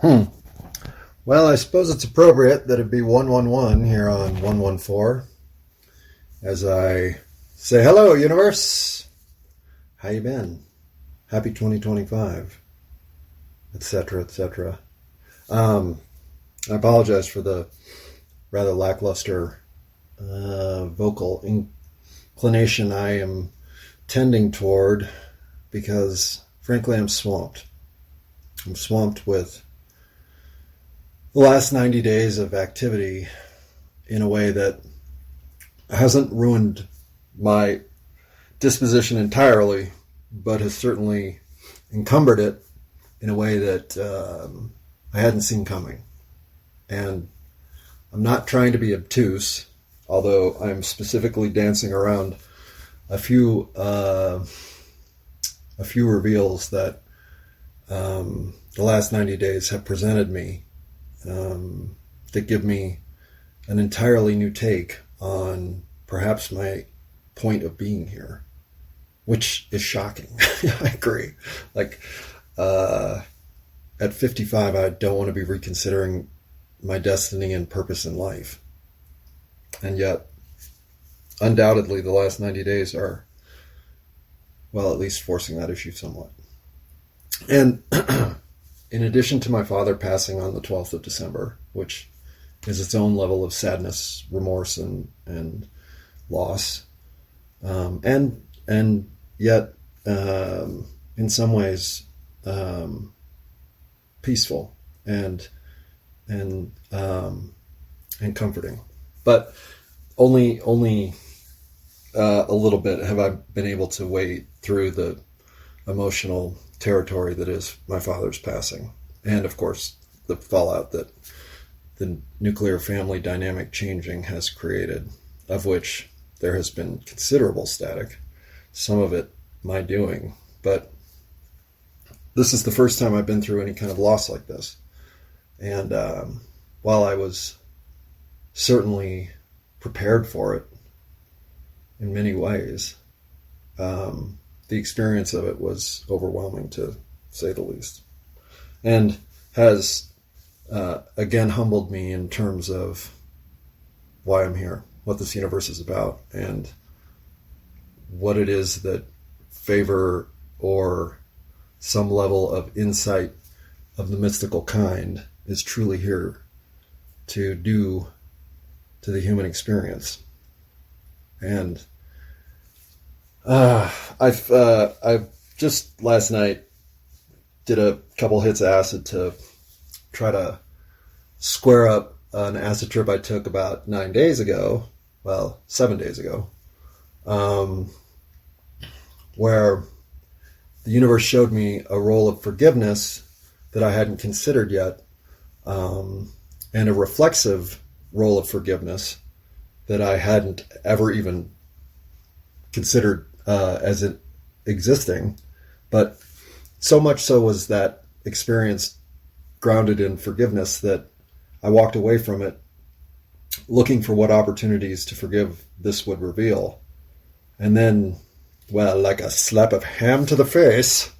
Well, I suppose it's appropriate that it be 111 here on 114 as I say, hello, universe. How you been? Happy 2025, etc., etc. I apologize for the rather lackluster vocal inclination I am tending toward because, frankly, I'm swamped. I'm swamped with the last 90 days of activity in a way that hasn't ruined my disposition entirely, but has certainly encumbered it in a way that I hadn't seen coming. And I'm not trying to be obtuse, although I'm specifically dancing around a few reveals that the last 90 days have presented me that give me an entirely new take on perhaps my point of being here, which is shocking. I agree. Like, at 55, I don't want to be reconsidering my destiny and purpose in life. And yet, undoubtedly, the last 90 days are, well, at least forcing that issue somewhat. And in addition to my father passing on the 12th of December, which is its own level of sadness, remorse, and loss, and yet in some ways peaceful and comforting, but only a little bit have I been able to wade through the emotional territory that is my father's passing, and of course the fallout that the nuclear family dynamic changing has created, of which there has been considerable static, some of it my doing, but this is the first time I've been through any kind of loss like this. And while I was certainly prepared for it in many ways, the experience of it was overwhelming, to say the least, and has again humbled me in terms of why I'm here, what this universe is about, and what it is that favor or some level of insight of the mystical kind is truly here to do to the human experience. And I've just last night did a couple hits of acid to try to square up an acid trip I took about 7 days ago, where the universe showed me a role of forgiveness that I hadn't considered yet, and a reflexive role of forgiveness that I hadn't ever even considered as it existing. But so much so was that experience grounded in forgiveness that I walked away from it looking for what opportunities to forgive this would reveal. And then, well, like a slap of ham to the face,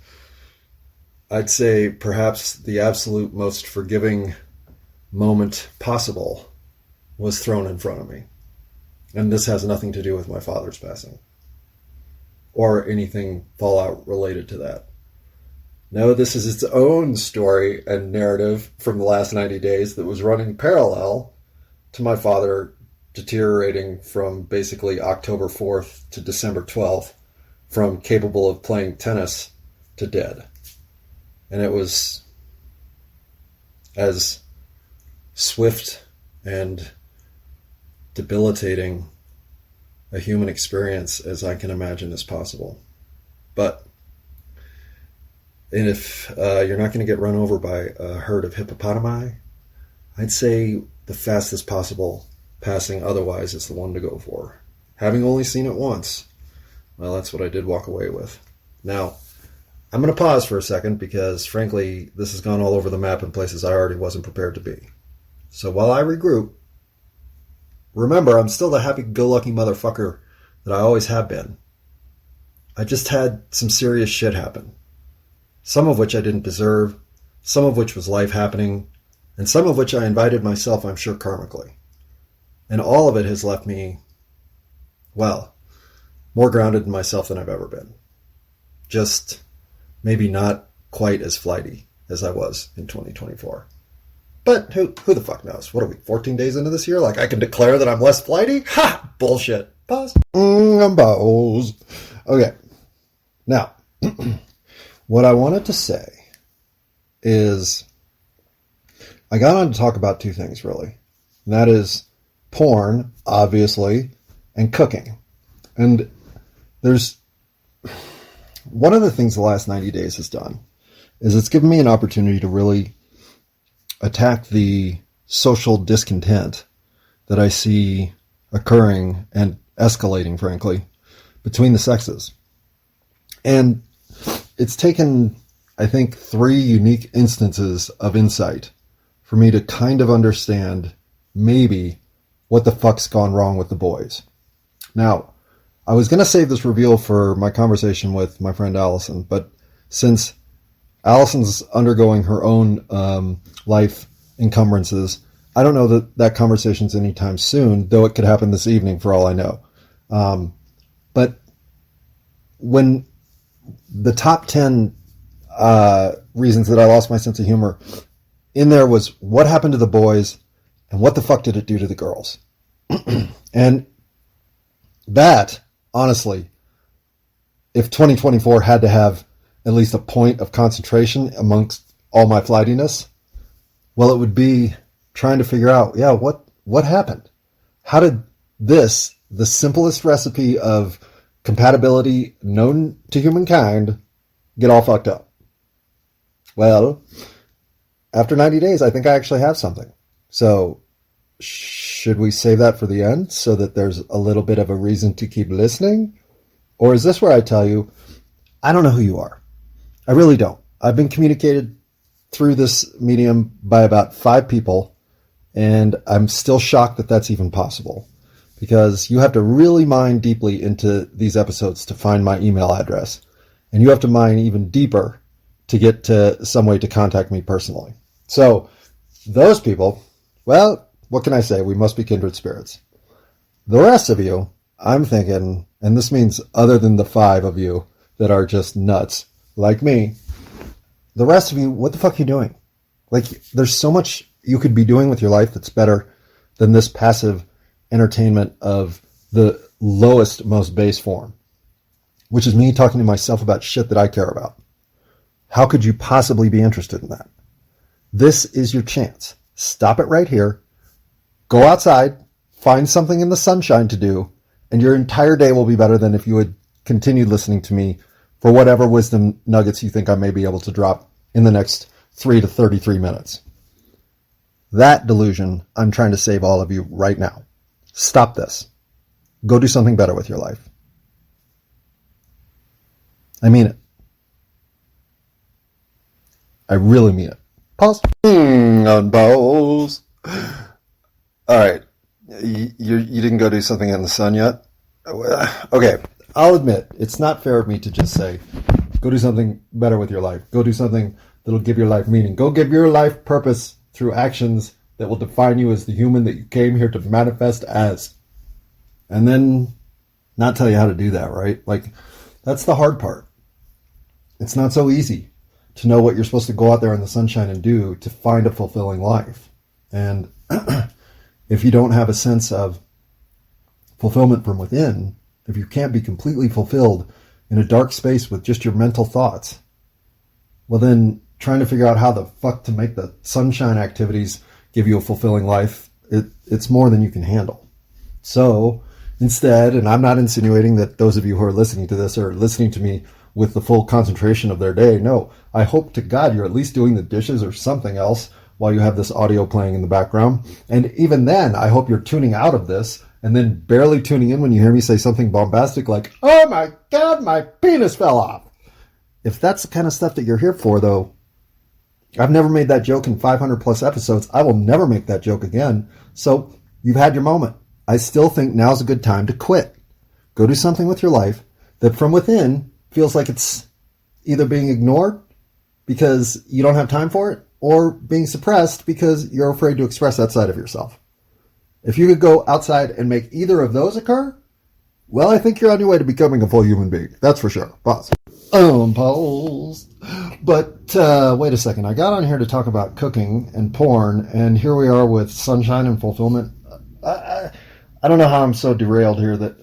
I'd say perhaps the absolute most forgiving moment possible was thrown in front of me. And this has nothing to do with my father's passing or anything fallout related to that. No, this is its own story and narrative from the last 90 days that was running parallel to my father deteriorating from basically October 4th to December 12th, from capable of playing tennis to dead. And it was as swift and debilitating a human experience as I can imagine is possible. But if you're not going to get run over by a herd of hippopotami, I'd say the fastest possible passing otherwise is the one to go for. Having only seen it once, well, that's what I did walk away with. Now, I'm going to pause for a second because, frankly, this has gone all over the map in places I already wasn't prepared to be. So while I regroup, remember, I'm still the happy-go-lucky motherfucker that I always have been. I just had some serious shit happen, some of which I didn't deserve, some of which was life happening, and some of which I invited myself, I'm sure, karmically. And all of it has left me, well, more grounded in myself than I've ever been. Just maybe not quite as flighty as I was in 2024. But who the fuck knows? What are we, 14 days into this year? Like, I can declare that I'm less flighty? Ha! Bullshit. Pause. Pause. Okay. Now, what I wanted to say is I got on to talk about two things, really. And that is porn, obviously, and cooking. And there's one of the things the last 90 days has done is it's given me an opportunity to really attack the social discontent that I see occurring and escalating, frankly, between the sexes. And it's taken, I think, 3 unique instances of insight for me to kind of understand maybe what the fuck's gone wrong with the boys. Now, I was going to save this reveal for my conversation with my friend Allison, but since Allison's undergoing her own life encumbrances, I don't know that that conversation's anytime soon, though it could happen this evening for all I know. But when the top 10 reasons that I lost my sense of humor, in there was what happened to the boys and what the fuck did it do to the girls? And that, honestly, if 2024 had to have at least a point of concentration amongst all my flightiness, well, it would be trying to figure out, what happened? How did this, the simplest recipe of compatibility known to humankind, get all fucked up? Well, after 90 days, I think I actually have something. So should we save that for the end so that there's a little bit of a reason to keep listening? Or is this where I tell you, I don't know who you are. I really don't. I've been communicated through this medium by about 5 people, and I'm still shocked that that's even possible, because you have to really mine deeply into these episodes to find my email address, and you have to mine even deeper to get to some way to contact me personally. So those people, well, what can I say? We must be kindred spirits. The rest of you, I'm thinking, and this means other than the 5 of you that are just nuts like me, the rest of you, what the fuck are you doing? Like, there's so much you could be doing with your life that's better than this passive entertainment of the lowest, most base form, which is me talking to myself about shit that I care about. How could you possibly be interested in that? This is your chance. Stop it right here. Go outside, find something in the sunshine to do, and your entire day will be better than if you had continued listening to me for whatever wisdom nuggets you think I may be able to drop in the next 3 to 33 minutes. That delusion, I'm trying to save all of you right now. Stop this. Go do something better with your life. I mean it. I really mean it. Pause. On pause. All right. You didn't go do something in the sun yet? Okay. I'll admit, it's not fair of me to just say, go do something better with your life. Go do something that'll give your life meaning. Go give your life purpose through actions that will define you as the human that you came here to manifest as. And then not tell you how to do that, right? Like, that's the hard part. It's not so easy to know what you're supposed to go out there in the sunshine and do to find a fulfilling life. And if you don't have a sense of fulfillment from within, if you can't be completely fulfilled in a dark space with just your mental thoughts, well then trying to figure out how the fuck to make the sunshine activities give you a fulfilling life, it's more than you can handle. So instead, and I'm not insinuating that those of you who are listening to this are listening to me with the full concentration of their day. No, I hope to God you're at least doing the dishes or something else while you have this audio playing in the background. And even then, I hope you're tuning out of this and then barely tuning in when you hear me say something bombastic like, oh my God, my penis fell off. If that's the kind of stuff that you're here for, though, I've never made that joke in 500 plus episodes. I will never make that joke again. So you've had your moment. I still think now's a good time to quit. Go do something with your life that from within feels like it's either being ignored because you don't have time for it, or being suppressed because you're afraid to express that side of yourself. If you could go outside and make either of those occur, well, I think you're on your way to becoming a full human being. That's for sure. Pause. Pause. But wait a second. I got on here to talk about cooking and porn, and here we are with sunshine and fulfillment. I don't know how I'm so derailed here that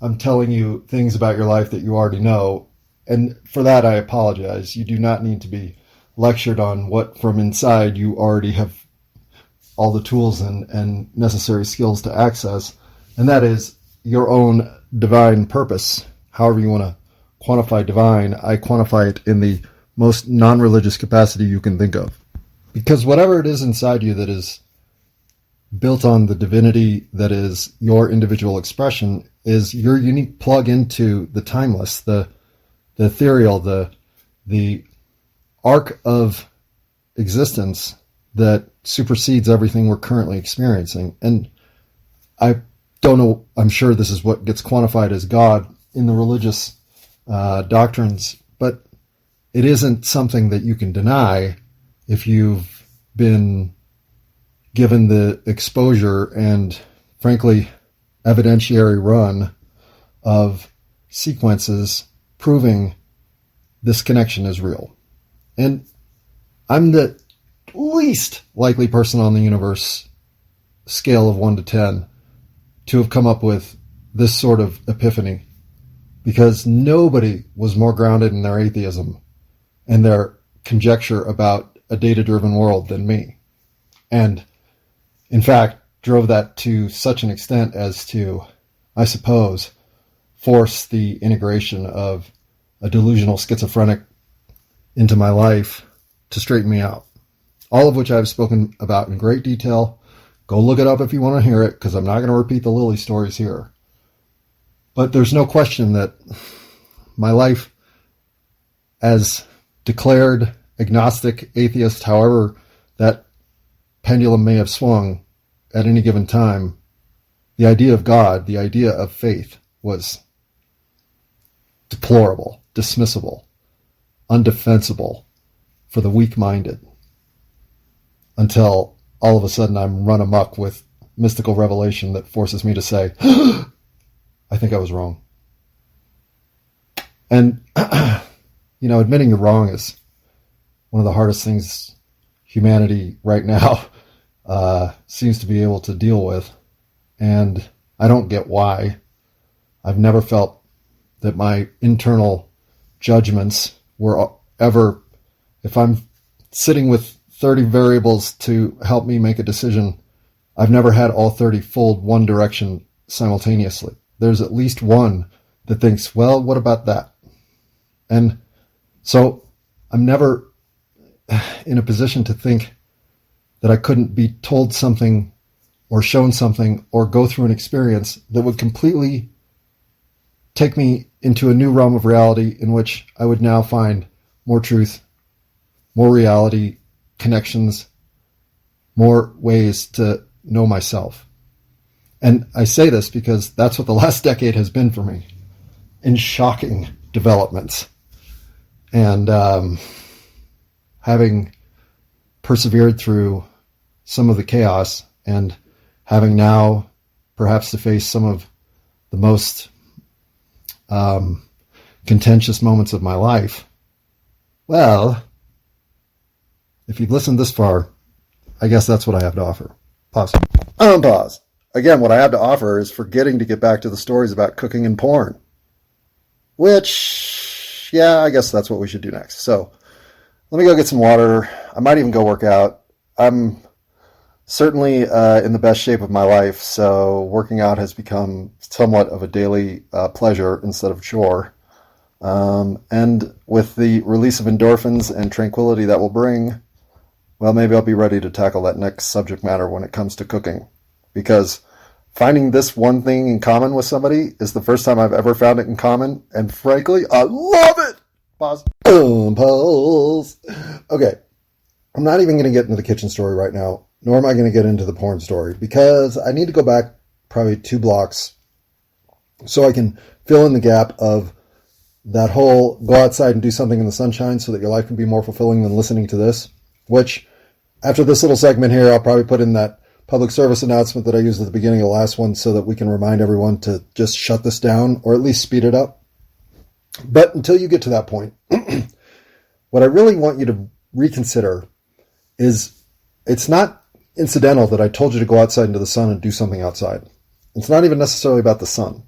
I'm telling you things about your life that you already know. And for that, I apologize. You do not need to be lectured on what from inside you already have all the tools and necessary skills to access. And that is your own divine purpose. However you want to quantify divine, I quantify it in the most non-religious capacity you can think of. Because whatever it is inside you that is built on the divinity that is your individual expression is your unique plug into the timeless, the ethereal, the arc of existence that supersedes everything we're currently experiencing. And I don't know, I'm sure this is what gets quantified as God in the religious doctrines, but it isn't something that you can deny if you've been given the exposure and, frankly, evidentiary run of sequences proving this connection is real. And I'm the least likely person on the universe scale of 1 to 10 to have come up with this sort of epiphany, because nobody was more grounded in their atheism and their conjecture about a data-driven world than me. And in fact, drove that to such an extent as to, I suppose, force the integration of a delusional schizophrenic into my life to straighten me out. All of which I've spoken about in great detail. Go look it up if you want to hear it, because I'm not going to repeat the Lily stories here. But there's no question that my life as declared agnostic, atheist, however that pendulum may have swung at any given time, the idea of God, the idea of faith was deplorable, dismissible, undefensible for the weak-minded, until all of a sudden I'm run amok with mystical revelation that forces me to say, I think I was wrong. And, admitting you're wrong is one of the hardest things humanity right now seems to be able to deal with. And I don't get why. I've never felt that my internal judgments were ever, if I'm sitting with 30 variables to help me make a decision, I've never had all 30 fold one direction simultaneously. There's at least one that thinks, well, what about that? And so I'm never in a position to think that I couldn't be told something or shown something or go through an experience that would completely take me into a new realm of reality in which I would now find more truth, more reality, connections, more ways to know myself. And I say this because that's what the last decade has been for me, in shocking developments. And having persevered through some of the chaos and having now perhaps to face some of the most contentious moments of my life, well, if you've listened this far, I guess that's what I have to offer. Pause. Pause. Again, what I have to offer is forgetting to get back to the stories about cooking and porn. Which, yeah, I guess that's what we should do next. So, let me go get some water. I might even go work out. I'm certainly in the best shape of my life, so working out has become somewhat of a daily pleasure instead of chore. And with the release of endorphins and tranquility that will bring, well, maybe I'll be ready to tackle that next subject matter when it comes to cooking. Because finding this one thing in common with somebody is the first time I've ever found it in common, and frankly, I love it! Pause. Pause. Okay, I'm not even going to get into the kitchen story right now, nor am I going to get into the porn story, because I need to go back probably 2 blocks so I can fill in the gap of that whole go outside and do something in the sunshine so that your life can be more fulfilling than listening to this, which after this little segment here, I'll probably put in that public service announcement that I used at the beginning of the last one so that we can remind everyone to just shut this down or at least speed it up. But until you get to that point, what I really want you to reconsider is it's not incidental that I told you to go outside into the sun and do something outside. It's not even necessarily about the sun.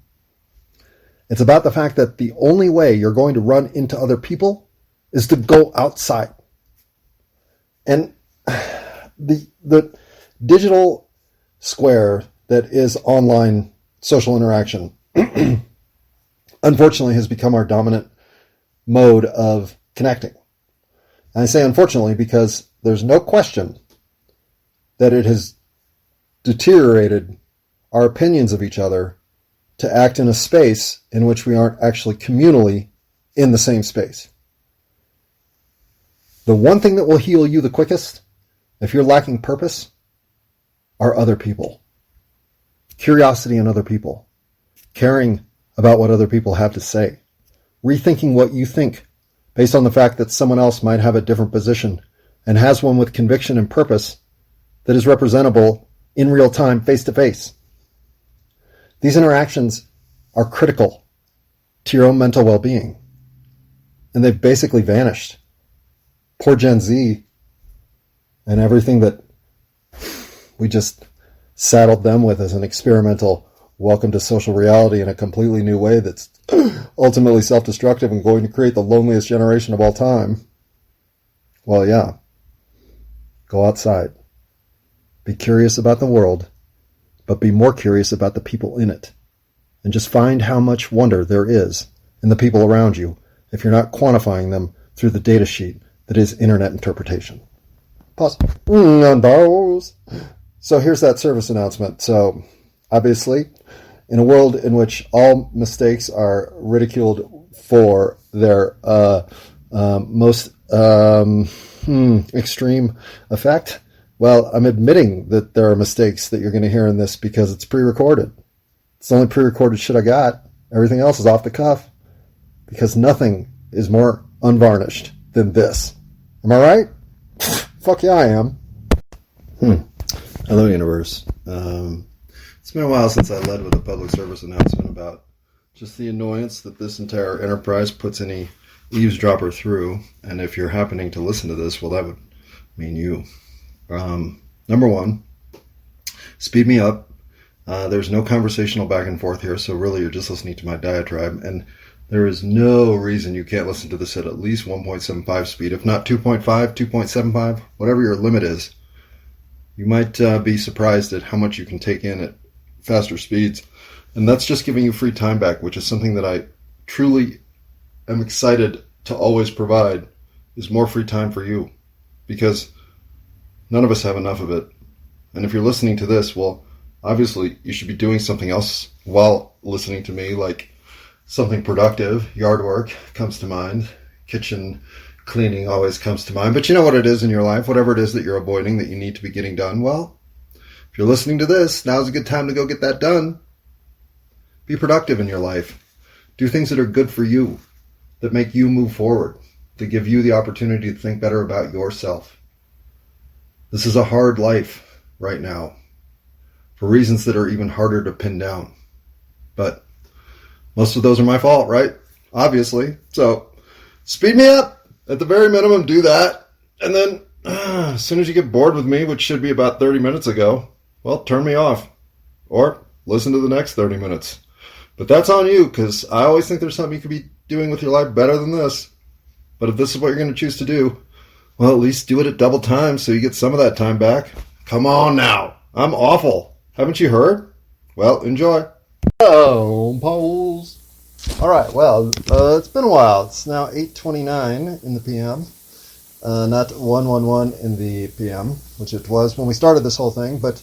It's about the fact that the only way you're going to run into other people is to go outside. And the digital square that is online social interaction unfortunately has become our dominant mode of connecting. And I say unfortunately because there's no question that it has deteriorated our opinions of each other to act in a space in which we aren't actually communally in the same space. The one thing that will heal you the quickest, if you're lacking purpose, are other people. Curiosity in other people. Caring about what other people have to say. Rethinking what you think based on the fact that someone else might have a different position and has one with conviction and purpose that is representable in real time, face to face. These interactions are critical to your own mental well-being. And they've basically vanished. Poor Gen Z and everything that we just saddled them with as an experimental welcome to social reality in a completely new way that's ultimately self-destructive and going to create the loneliest generation of all time. Well, yeah. Go outside. Be curious about the world, but be more curious about the people in it. And just find how much wonder there is in the people around you if you're not quantifying them through the data sheet that is internet interpretation. Pause. So here's that service announcement. So obviously, in a world in which all mistakes are ridiculed for their most extreme effect, well, I'm admitting that there are mistakes that you're going to hear in this because it's pre-recorded. It's the only pre-recorded shit I got. Everything else is off the cuff because nothing is more unvarnished than this. Am I right? Fuck yeah, I am. Hello, universe. It's been a while since I led with a public service announcement about just the annoyance that this entire enterprise puts any eavesdropper through. And if you're happening to listen to this, well, that would mean you. Number one, speed me up. There's no conversational back and forth here, so really you're just listening to my diatribe. And there is no reason you can't listen to this at least 1.75 speed, if not 2.5, 2.75, whatever your limit is. You might be surprised at how much you can take in at faster speeds. And that's just giving you free time back, which is something that I truly am excited to always provide, is more free time for you. Because none of us have enough of it. And if you're listening to this, well, obviously you should be doing something else while listening to me, like something productive. Yard work comes to mind. Kitchen cleaning always comes to mind. But you know what it is in your life, whatever it is that you're avoiding that you need to be getting done. Well, if you're listening to this, now's a good time to go get that done. Be productive in your life. Do things that are good for you, that make you move forward, that give you the opportunity to think better about yourself. This is a hard life right now for reasons that are even harder to pin down. But most of those are my fault, right? Obviously. So speed me up. At the very minimum, do that. And then as soon as you get bored with me, which should be about 30 minutes ago, well, turn me off. Or listen to the next 30 minutes. But that's on you, because I always think there's something you could be doing with your life better than this. But if this is what you're going to choose to do, well, at least do it at double time so you get some of that time back. Come on now. I'm awful. Haven't you heard? Well, enjoy. Oh, polls. All right, well, it's been a while. It's now 8:29 in the PM, not 1:11 in the PM, which it was when we started this whole thing. But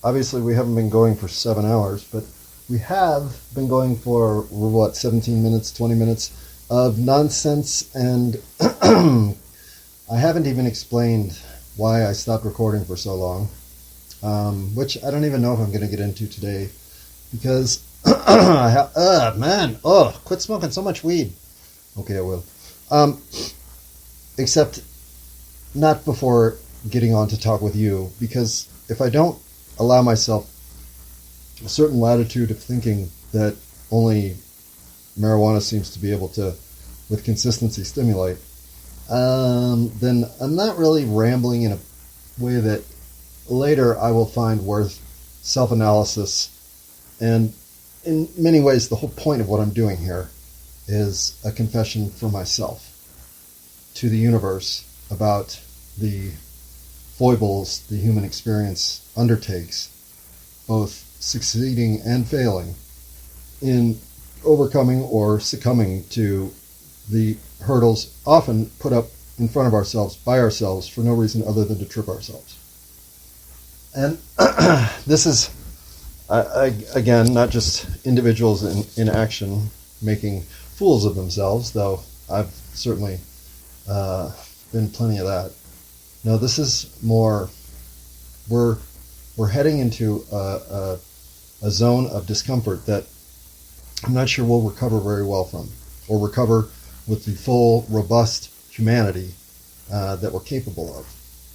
obviously we haven't been going for 7 hours, but we have been going for, 17 minutes, 20 minutes of nonsense. And I haven't even explained why I stopped recording for so long, which I don't even know if I'm going to get into today, because quit smoking so much weed. Okay, I will. Except not before getting on to talk with you, because if I don't allow myself a certain latitude of thinking that only marijuana seems to be able to, with consistency, stimulate, then I'm not really rambling in a way that later I will find worth self-analysis. And in many ways, the whole point of what I'm doing here is a confession for myself to the universe about the foibles the human experience undertakes, both succeeding and failing, in overcoming or succumbing to the hurdles often put up in front of ourselves by ourselves for no reason other than to trip ourselves. And this is, again, not just individuals in action making fools of themselves, though I've certainly been plenty of that. No, this is more, we're heading into a zone of discomfort that I'm not sure we'll recover very well from, or recover with the full, robust humanity that we're capable of.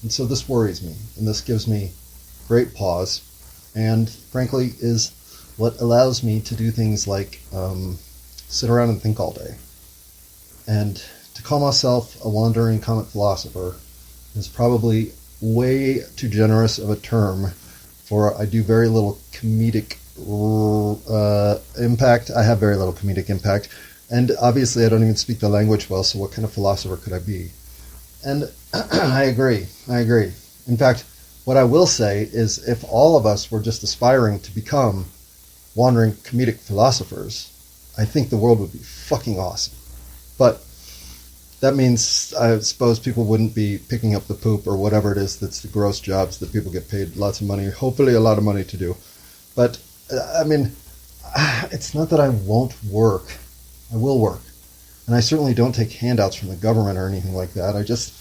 And so this worries me, and this gives me great pause, and frankly is what allows me to do things like sit around and think all day. And to call myself a wandering comet philosopher is probably way too generous of a term, for I do very little comedic impact. I have very little comedic impact, and obviously I don't even speak the language well, so what kind of philosopher could I be? And I agree. In fact, what I will say is, if all of us were just aspiring to become wandering comedic philosophers, I think the world would be fucking awesome. But that means, I suppose, people wouldn't be picking up the poop or whatever it is that's the gross jobs that people get paid lots of money, hopefully a lot of money to do. But, I mean, it's not that I won't work. I will work. And I certainly don't take handouts from the government or anything like that. I just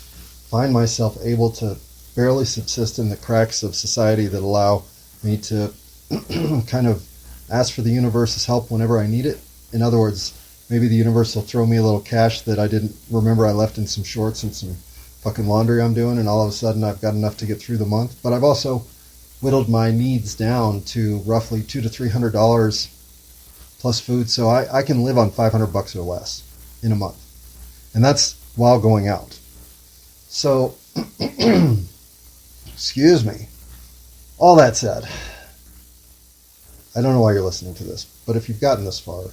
find myself able to barely subsist in the cracks of society that allow me to kind of ask for the universe's help whenever I need it. In other words, maybe the universe will throw me a little cash that I didn't remember I left in some shorts and some fucking laundry I'm doing, and all of a sudden I've got enough to get through the month. But I've also whittled my needs down to roughly $200 to $300 plus food, so I can live on $500 or less in a month. And that's while going out. So, excuse me. All that said, I don't know why you're listening to this, but if you've gotten this far,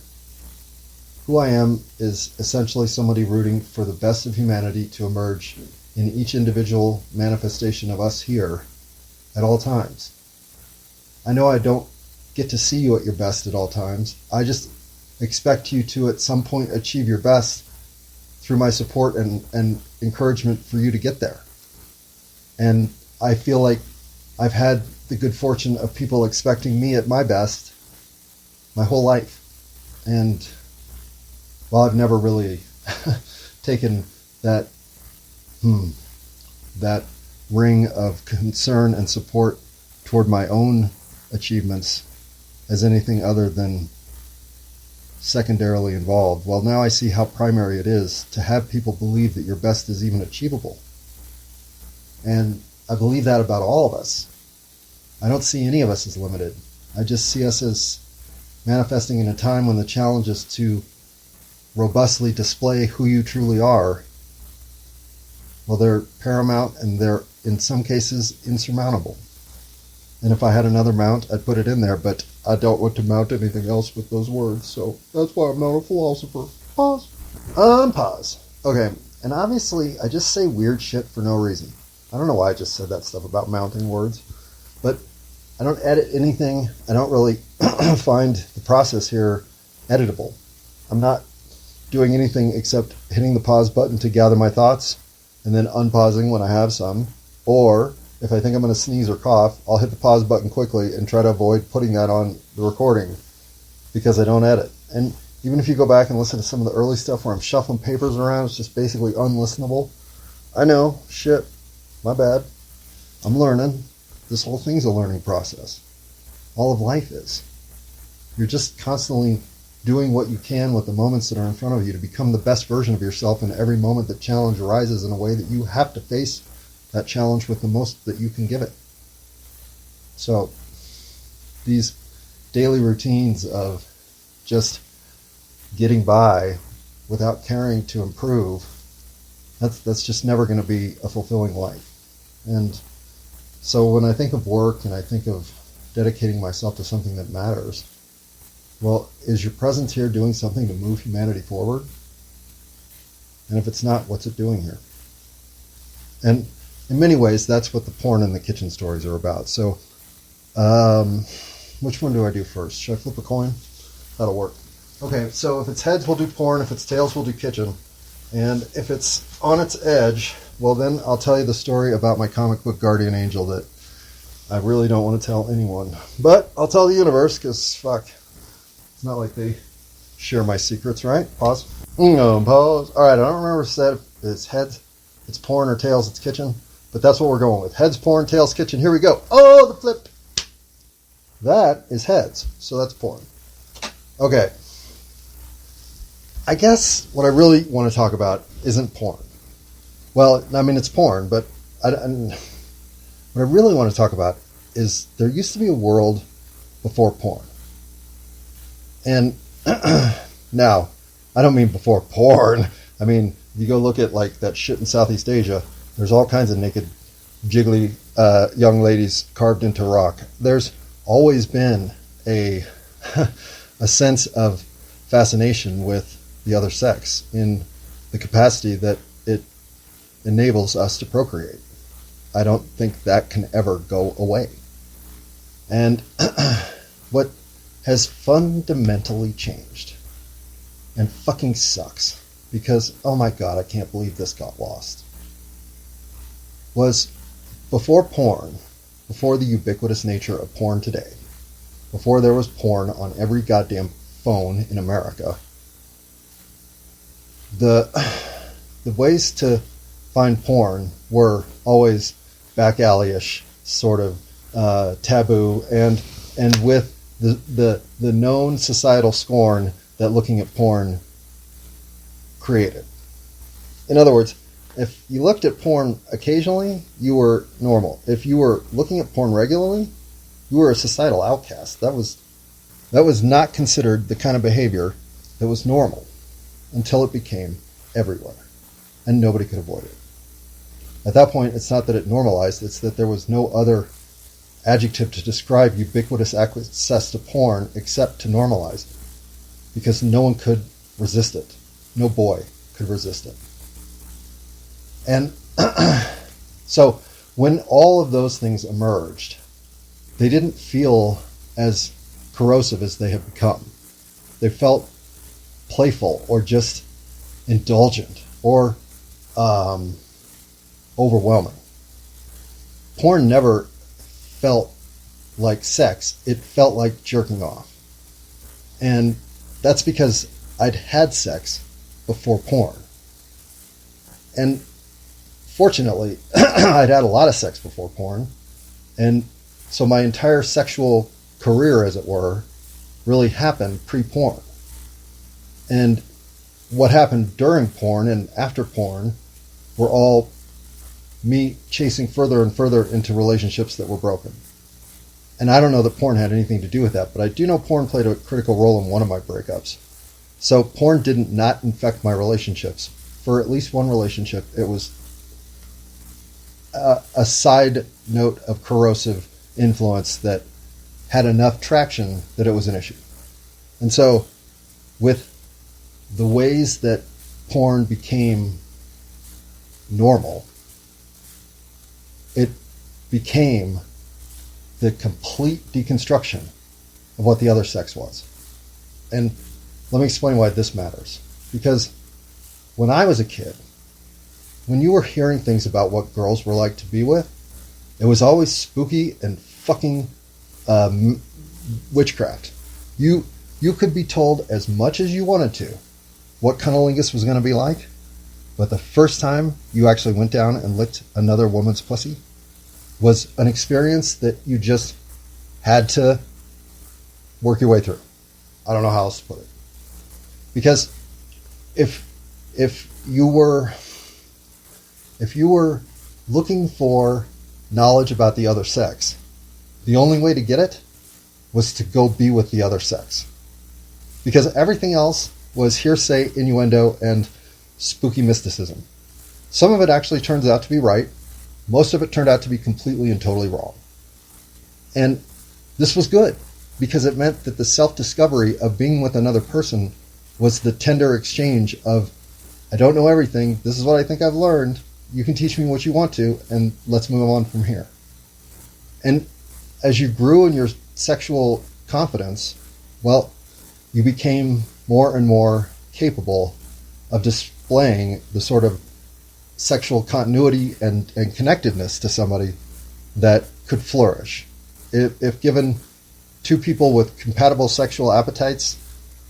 who I am is essentially somebody rooting for the best of humanity to emerge in each individual manifestation of us here at all times. I know I don't get to see you at your best at all times. I just expect you to at some point achieve your best through my support and encouragement for you to get there. And I feel like I've had the good fortune of people expecting me at my best my whole life. And while I've never really taken that ring of concern and support toward my own achievements as anything other than secondarily involved, well, now I see how primary it is to have people believe that your best is even achievable. And I believe that about all of us. I don't see any of us as limited. I just see us as manifesting in a time when the challenge is to robustly display who you truly are. Well, they're paramount, and they're, in some cases, insurmountable. And if I had another mount, I'd put it in there, but I don't want to mount anything else with those words, so that's why I'm not a philosopher. Pause. Pause. Okay, and obviously, I just say weird shit for no reason. I don't know why I just said that stuff about mounting words, but I don't edit anything. I don't really find the process here editable. I'm not doing anything except hitting the pause button to gather my thoughts and then unpausing when I have some. Or if I think I'm going to sneeze or cough, I'll hit the pause button quickly and try to avoid putting that on the recording because I don't edit. And even if you go back and listen to some of the early stuff where I'm shuffling papers around, it's just basically unlistenable. I know, shit, my bad. I'm learning. This whole thing's a learning process. All of life is. You're just constantly doing what you can with the moments that are in front of you to become the best version of yourself in every moment that challenge arises, in a way that you have to face that challenge with the most that you can give it. So these daily routines of just getting by without caring to improve, that's just never going to be a fulfilling life. And so when I think of work and I think of dedicating myself to something that matters, well, is your presence here doing something to move humanity forward? And if it's not, what's it doing here? And in many ways, that's what the porn and the kitchen stories are about. So, which one do I do first? Should I flip a coin? That'll work. Okay, so if it's heads, we'll do porn. If it's tails, we'll do kitchen. And if it's on its edge, well, then I'll tell you the story about my comic book guardian angel that I really don't want to tell anyone. But I'll tell the universe, because, fuck, it's not like they share my secrets, right? Pause. Pause. All right, I don't remember if it said it's heads, it's porn, or tails, it's kitchen. But that's what we're going with. Heads, porn, tails, kitchen. Here we go. Oh, the flip. That is heads, so that's porn. Okay. I guess what I really want to talk about isn't porn. Well, I mean, it's porn, but what I really want to talk about is there used to be a world before porn. And now, I don't mean before porn. I mean, if you go look at like that shit in Southeast Asia, there's all kinds of naked, jiggly young ladies carved into rock. There's always been a sense of fascination with the other sex in the capacity that it enables us to procreate. I don't think that can ever go away. And what has fundamentally changed, and fucking sucks, because, oh my god, I can't believe this got lost, was before porn, before the ubiquitous nature of porn today, before there was porn on every goddamn phone in America, the ways to find porn were always back alley-ish, sort of taboo, and with the known societal scorn that looking at porn created. In other words, if you looked at porn occasionally, you were normal. If you were looking at porn regularly, you were a societal outcast. That was not considered the kind of behavior that was normal until it became everywhere, and nobody could avoid it. At that point, it's not that it normalized, it's that there was no other adjective to describe ubiquitous access to porn except to normalize it, because no one could resist it. No boy could resist it. And so when all of those things emerged, they didn't feel as corrosive as they have become. They felt playful or just indulgent or overwhelming. Porn never felt like sex. It felt like jerking off. And that's because I'd had sex before porn. And fortunately, I'd had a lot of sex before porn. And so my entire sexual career, as it were, really happened pre-porn. And what happened during porn and after porn were all me chasing further and further into relationships that were broken. And I don't know that porn had anything to do with that, but I do know porn played a critical role in one of my breakups. So porn didn't not infect my relationships. For at least one relationship, it was a side note of corrosive influence that had enough traction that it was an issue. And so with the ways that porn became normal, it became the complete deconstruction of what the other sex was. And let me explain why this matters. Because when I was a kid, when you were hearing things about what girls were like to be with, it was always spooky and fucking witchcraft. You could be told as much as you wanted to what cunnilingus was going to be like, but the first time you actually went down and licked another woman's pussy was an experience that you just had to work your way through. I don't know how else to put it. Because if you were looking for knowledge about the other sex, the only way to get it was to go be with the other sex. Because everything else was hearsay, innuendo, and spooky mysticism. Some of it actually turns out to be right. Most of it turned out to be completely and totally wrong. And this was good, because it meant that the self-discovery of being with another person was the tender exchange of, I don't know everything, this is what I think I've learned, you can teach me what you want to, and let's move on from here. And as you grew in your sexual confidence, well, you became more and more capable of displaying the sort of sexual continuity and connectedness to somebody that could flourish. If given two people with compatible sexual appetites,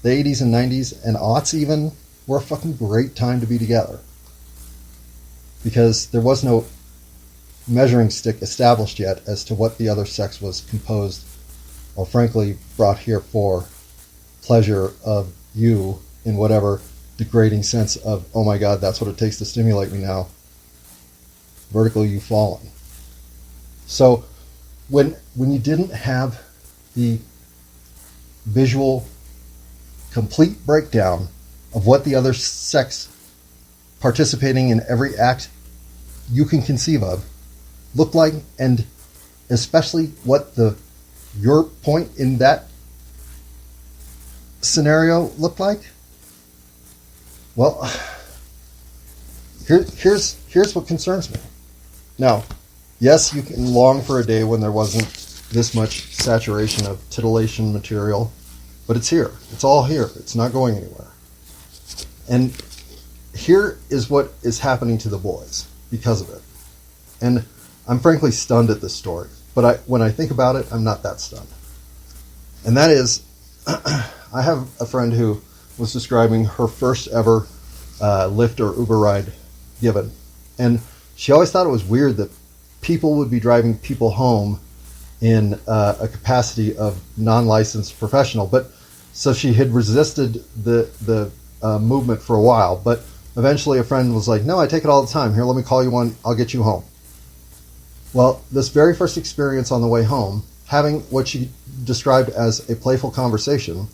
the 80s and 90s and aughts even were a fucking great time to be together. Because there was no measuring stick established yet as to what the other sex was composed or frankly brought here for pleasure of you in whatever degrading sense of, oh my God, that's what it takes to stimulate me now. Vertically you've fallen. So when you didn't have the visual complete breakdown of what the other sex participating in every act you can conceive of looked like, and especially what your point in that scenario looked like, well, here's what concerns me. Now, yes, you can long for a day when there wasn't this much saturation of titillation material, but it's here. It's all here. It's not going anywhere. And here is what is happening to the boys because of it. And I'm frankly stunned at this story, but when I think about it, I'm not that stunned. And that is, I have a friend who was describing her first ever Lyft or Uber ride given. And she always thought it was weird that people would be driving people home in a capacity of non-licensed professional. But so she had resisted the movement for a while. But eventually a friend was like, no, I take it all the time. Here, let me call you one. I'll get you home. Well, this very first experience on the way home, having what she described as a playful conversation,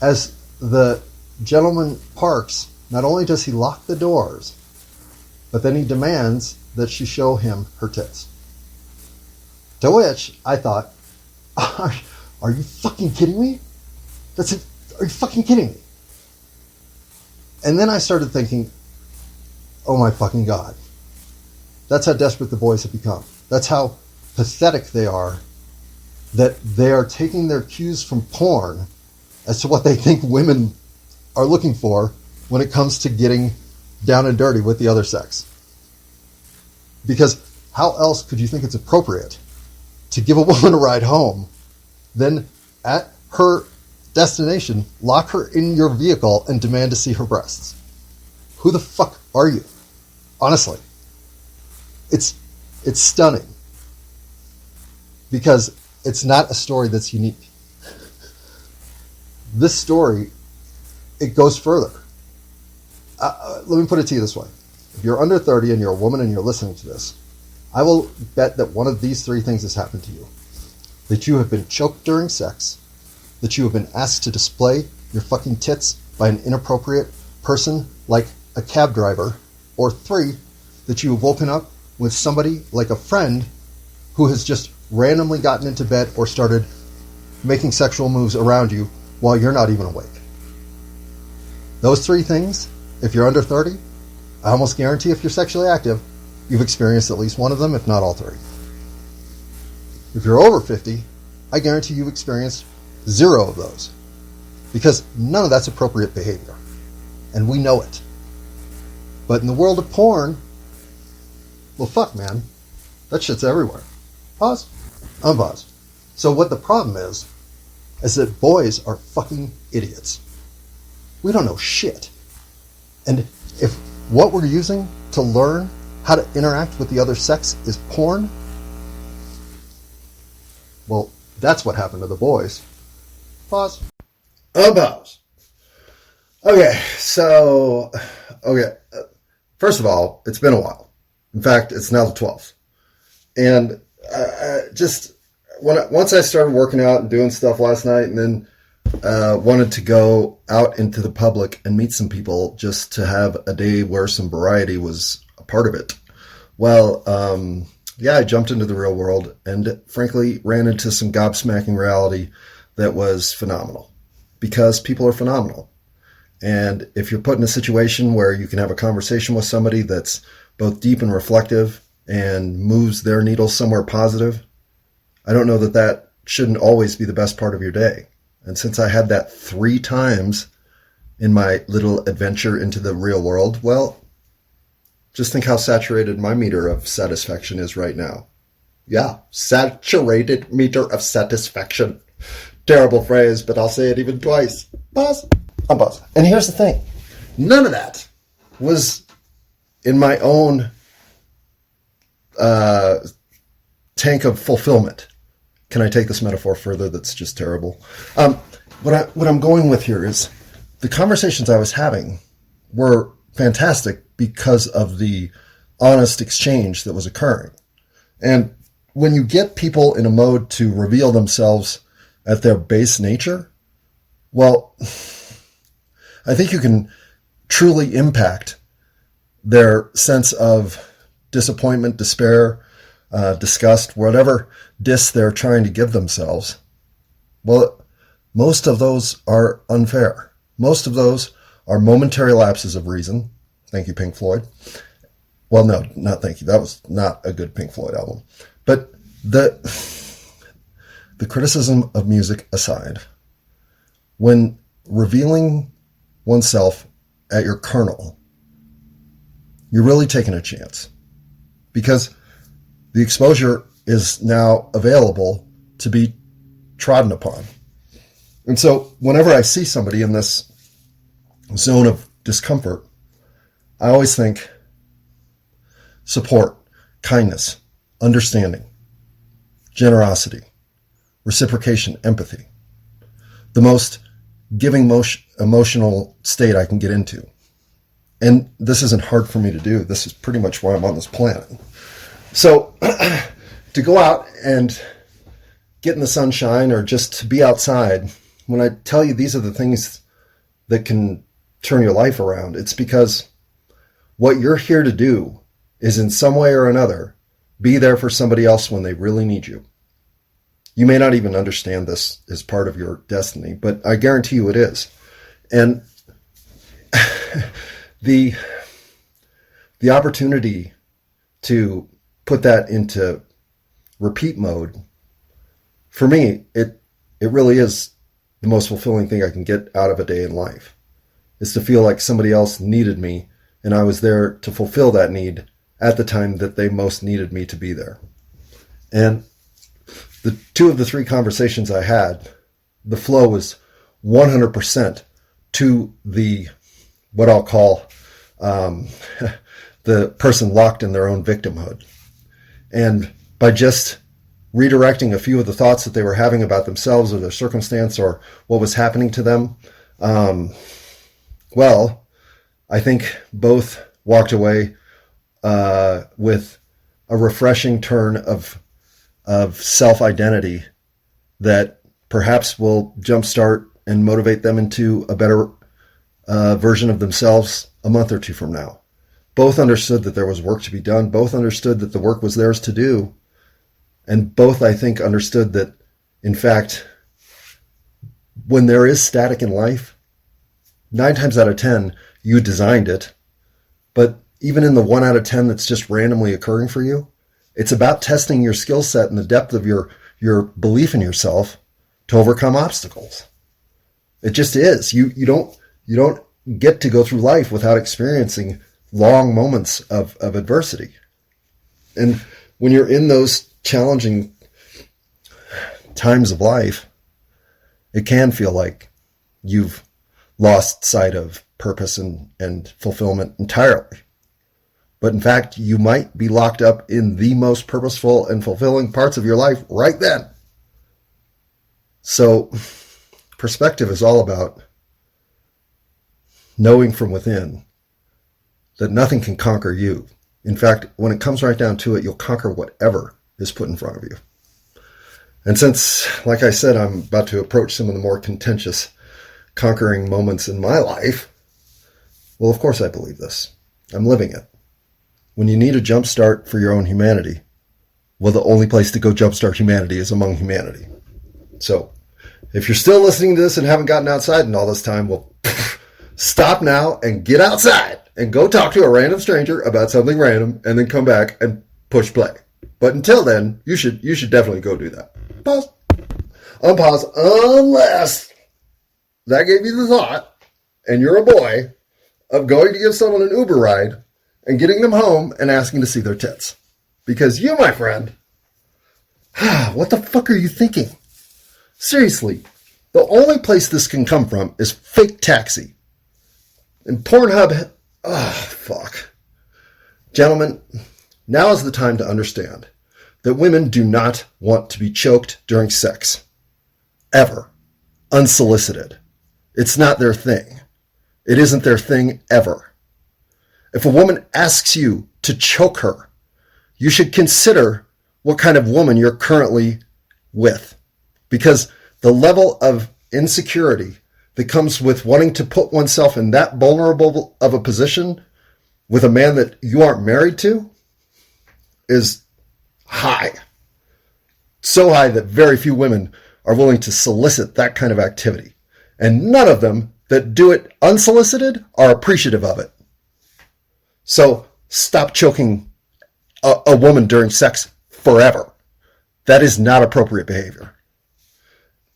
as the gentleman parks, not only does he lock the doors, but then he demands that she show him her tits. To which I thought, are you fucking kidding me? That's it. Are you fucking kidding me? And then I started thinking, oh my fucking God. That's how desperate the boys have become. That's how pathetic they are, that they are taking their cues from porn as to what they think women are looking for when it comes to getting down and dirty with the other sex. Because how else could you think it's appropriate to give a woman a ride home, then at her destination, lock her in your vehicle and demand to see her breasts? Who the fuck are you? Honestly. It's stunning. Because it's not a story that's unique. This story, it goes further. Let me put it to you this way. If you're under 30 and you're a woman and you're listening to this, I will bet that one of these three things has happened to you. That you have been choked during sex, that you have been asked to display your fucking tits by an inappropriate person like a cab driver, or 3, that you have woken up with somebody like a friend who has just randomly gotten into bed or started making sexual moves around you while you're not even awake. Those 3 things, if you're under 30, I almost guarantee if you're sexually active, you've experienced at least one of them, if not all 3. If you're over 50, I guarantee you've experienced 0 of those. Because none of that's appropriate behavior. And we know it. But in the world of porn, well, fuck, man. That shit's everywhere. Pause. Unpause. So what the problem is that boys are fucking idiots. We don't know shit. And if what we're using to learn how to interact with the other sex is porn, well, that's what happened to the boys. Pause. Unpause. Okay, so, okay. First of all, it's been a while. In fact, it's now the 12th. And just once I started working out and doing stuff last night, and then wanted to go out into the public and meet some people just to have a day where some variety was a part of it. Well, yeah, I jumped into the real world and frankly ran into some gobsmacking reality that was phenomenal because people are phenomenal. And if you're put in a situation where you can have a conversation with somebody that's both deep and reflective and moves their needle somewhere positive, I don't know that that shouldn't always be the best part of your day. And since I had that 3 times in my little adventure into the real world, well, just think how saturated my meter of satisfaction is right now. Yeah, saturated meter of satisfaction. Terrible phrase, but I'll say it even twice. Boss. I'm boss. And here's the thing. None of that was in my own tank of fulfillment. Can I take this metaphor further? That's just terrible. What I'm going with here is the conversations I was having were fantastic because of the honest exchange that was occurring. And when you get people in a mode to reveal themselves at their base nature, well, I think you can truly impact their sense of disappointment, despair, disgust, whatever they're trying to give themselves. Well, most of those are unfair. Most of those are momentary lapses of reason. Thank you, Pink Floyd. Well, no, not thank you. That was not a good Pink Floyd album. But the criticism of music aside, when revealing oneself at your kernel, you're really taking a chance because the exposure is now available to be trodden upon. And so whenever I see somebody in this zone of discomfort, I always think support, kindness, understanding, generosity, reciprocation, empathy. The most giving emotional state I can get into. And this isn't hard for me to do. This is pretty much why I'm on this planet. So to go out and get in the sunshine or just to be outside, when I tell you these are the things that can turn your life around, it's because what you're here to do is in some way or another be there for somebody else when they really need you. You may not even understand this as part of your destiny, but I guarantee you it is. And the opportunity to put that into repeat mode, for me, it really is the most fulfilling thing I can get out of a day in life, is to feel like somebody else needed me and I was there to fulfill that need at the time that they most needed me to be there. And the 2 of the 3 conversations I had, the flow was 100% to the, what I'll call, the person locked in their own victimhood. And by just redirecting a few of the thoughts that they were having about themselves or their circumstance or what was happening to them, well, I think both walked away with a refreshing turn of self-identity that perhaps will jumpstart and motivate them into a better version of themselves a month or 2 from now. Both understood that there was work to be done. Both understood that the work was theirs to do. And both, I think, understood that, in fact, when there is static in life, 9 times out of 10, you designed it. But even in the 1 out of 10 that's just randomly occurring for you, it's about testing your skill set and the depth of your belief in yourself to overcome obstacles. It just is. You don't get to go through life without experiencing long moments of adversity. And when you're in those challenging times of life, it can feel like you've lost sight of purpose and fulfillment entirely. But in fact, you might be locked up in the most purposeful and fulfilling parts of your life right then. So perspective is all about knowing from within that nothing can conquer you. In fact, when it comes right down to it, you'll conquer whatever is put in front of you. And since, like I said, I'm about to approach some of the more contentious conquering moments in my life, well, of course I believe this. I'm living it. When you need a jump start for your own humanity, well, the only place to go jumpstart humanity is among humanity. So, if you're still listening to this and haven't gotten outside in all this time, well, stop now and get outside and go talk to a random stranger about something random and then come back and push play. But until then, you should definitely go do that. Pause. Unpause. Unless that gave you the thought, and you're a boy, of going to give someone an Uber ride and getting them home and asking to see their tits. Because you, my friend, what the fuck are you thinking? Seriously, the only place this can come from is fake taxi. And Pornhub, fuck. Gentlemen, now is the time to understand that women do not want to be choked during sex. Ever. Unsolicited. It's not their thing. It isn't their thing ever. If a woman asks you to choke her, you should consider what kind of woman you're currently with. Because the level of insecurity that comes with wanting to put oneself in that vulnerable of a position with a man that you aren't married to is high. So high that very few women are willing to solicit that kind of activity. And none of them that do it unsolicited are appreciative of it. So stop choking a woman during sex forever. That is not appropriate behavior.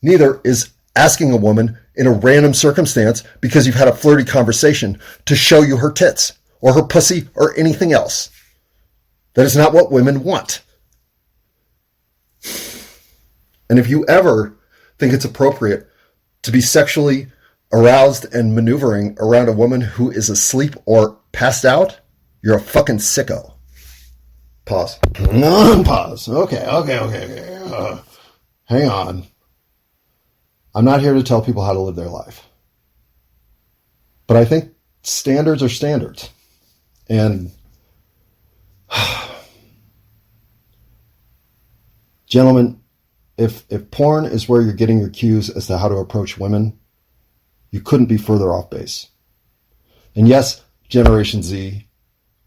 Neither is asking a woman in a random circumstance because you've had a flirty conversation to show you her tits or her pussy or anything else. That is not what women want. And if you ever think it's appropriate to be sexually aroused and maneuvering around a woman who is asleep or passed out, you're a fucking sicko. Pause. Pause. Okay. Hang on. I'm not here to tell people how to live their life. But I think standards are standards. And gentlemen, if porn is where you're getting your cues as to how to approach women, you couldn't be further off base. And yes, Generation Z,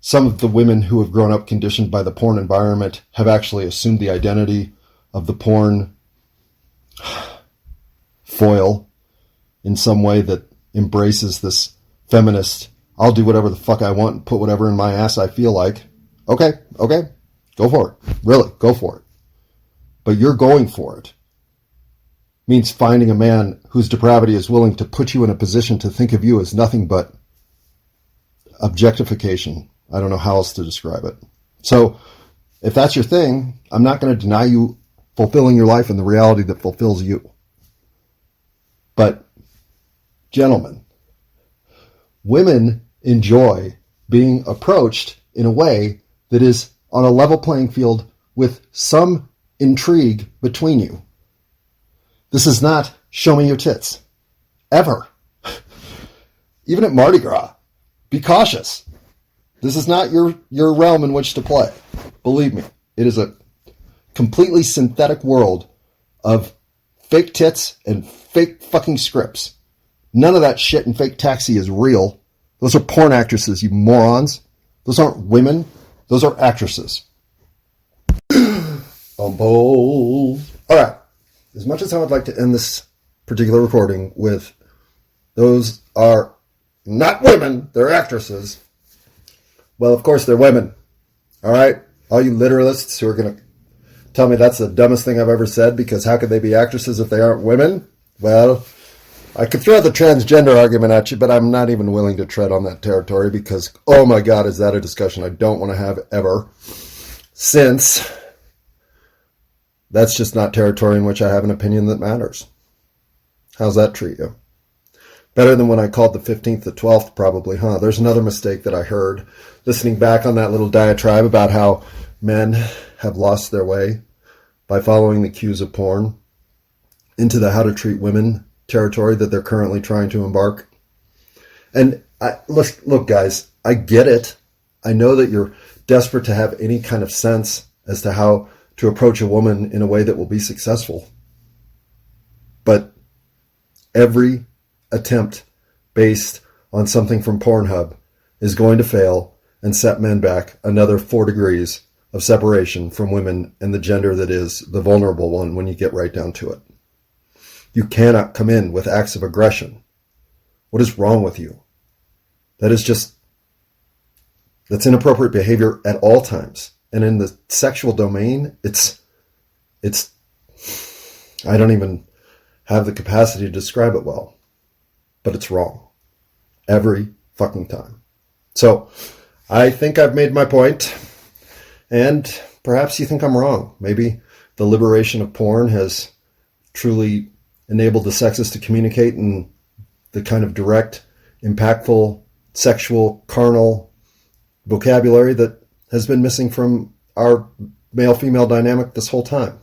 some of the women who have grown up conditioned by the porn environment have actually assumed the identity of the porn foil in some way that embraces this feminist, I'll do whatever the fuck I want and put whatever in my ass I feel like. Okay, go for it. Really, go for it. But you're going for it means finding a man whose depravity is willing to put you in a position to think of you as nothing but objectification. I don't know how else to describe it. So if that's your thing, I'm not going to deny you fulfilling your life in the reality that fulfills you. But gentlemen, women enjoy being approached in a way that is on a level playing field with some intrigue between you. This is not show me your tits. Ever. Even at Mardi Gras. Be cautious. This is not your realm in which to play. Believe me, it is a completely synthetic world of fake tits and fake fucking scripts. None of that shit in Fake Taxi is real. Those are porn actresses, you morons. Those aren't women. Those are actresses. All right. As much as I would like to end this particular recording with those are not women, they're actresses. Well, of course they're women. All right? All you literalists who are going to tell me that's the dumbest thing I've ever said because how could they be actresses if they aren't women? Well, I could throw the transgender argument at you, but I'm not even willing to tread on that territory because, oh my God, is that a discussion I don't want to have ever. Since that's just not territory in which I have an opinion that matters. How's that treat you? Better than when I called the 15th the 12th, probably, huh? There's another mistake that I heard listening back on that little diatribe about how men have lost their way by following the cues of porn into the how to treat women territory that they're currently trying to embark. And look, guys, I get it. I know that you're desperate to have any kind of sense as to how to approach a woman in a way that will be successful. But every attempt based on something from Pornhub is going to fail and set men back another 4 degrees of separation from women and the gender that is the vulnerable one when you get right down to it. You cannot come in with acts of aggression. What is wrong with you? That's inappropriate behavior at all times. And in the sexual domain, it's I don't even have the capacity to describe it well, but it's wrong every fucking time. So I think I've made my point, and perhaps you think I'm wrong. Maybe the liberation of porn has truly enabled the sexes to communicate in the kind of direct, impactful, sexual, carnal vocabulary that has been missing from our male-female dynamic this whole time.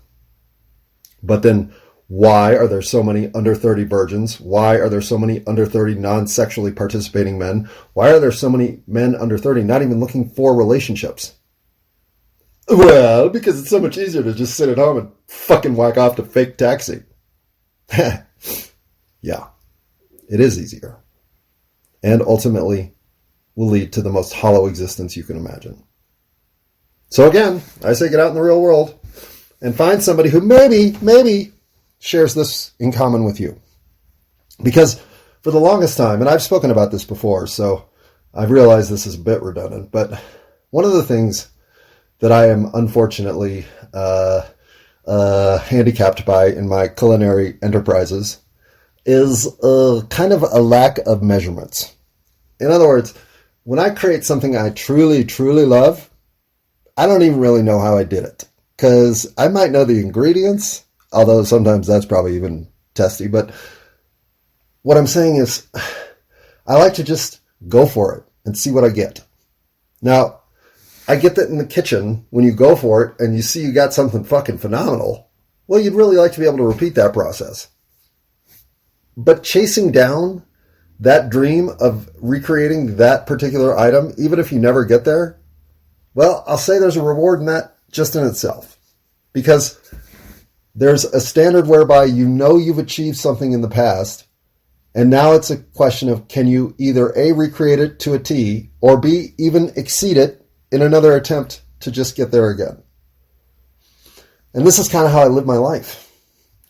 But then why are there so many under 30 virgins? Why are there so many under 30 non-sexually participating men? Why are there so many men under 30 not even looking for relationships? Well, because it's so much easier to just sit at home and fucking whack off to fake taxi. Yeah, it is easier. And ultimately will lead to the most hollow existence you can imagine. So again, I say get out in the real world and find somebody who maybe shares this in common with you. Because for the longest time, and I've spoken about this before, so I've realized this is a bit redundant, but one of the things that I am unfortunately handicapped by in my culinary enterprises is kind of a lack of measurements. In other words, when I create something I truly, truly love, I don't even really know how I did it. Because I might know the ingredients, although sometimes that's probably even testy. But what I'm saying is, I like to just go for it and see what I get. Now, I get that in the kitchen, when you go for it and you see you got something fucking phenomenal, well, you'd really like to be able to repeat that process. But chasing down that dream of recreating that particular item, even if you never get there, well, I'll say there's a reward in that just in itself. Because there's a standard whereby you know you've achieved something in the past, and now it's a question of can you either A, recreate it to a T, or B, even exceed it in another attempt to just get there again. And this is kind of how I live my life.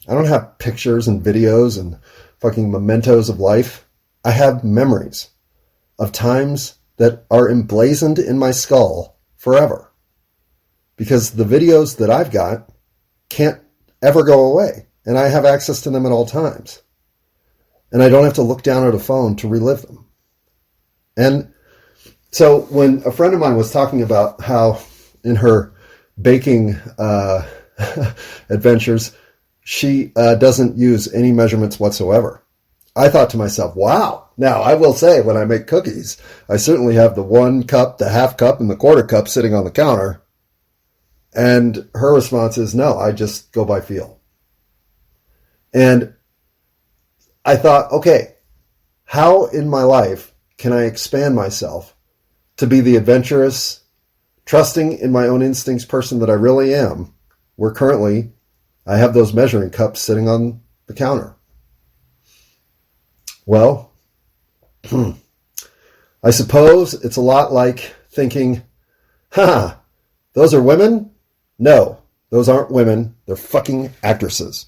I don't have pictures and videos and fucking mementos of life. I have memories of times that are emblazoned in my skull forever. Because the videos that I've got can't ever go away. And I have access to them at all times. And I don't have to look down at a phone to relive them. And so when a friend of mine was talking about how in her baking adventures, she doesn't use any measurements whatsoever, I thought to myself, wow. Now, I will say when I make cookies, I certainly have the 1 cup, the half cup, and the 1/4 cup sitting on the counter. And her response is, no, I just go by feel. And I thought, okay, how in my life can I expand myself to be the adventurous, trusting in my own instincts person that I really am, where currently I have those measuring cups sitting on the counter? Well, I suppose it's a lot like thinking, those are women? No, those aren't women. They're fucking actresses.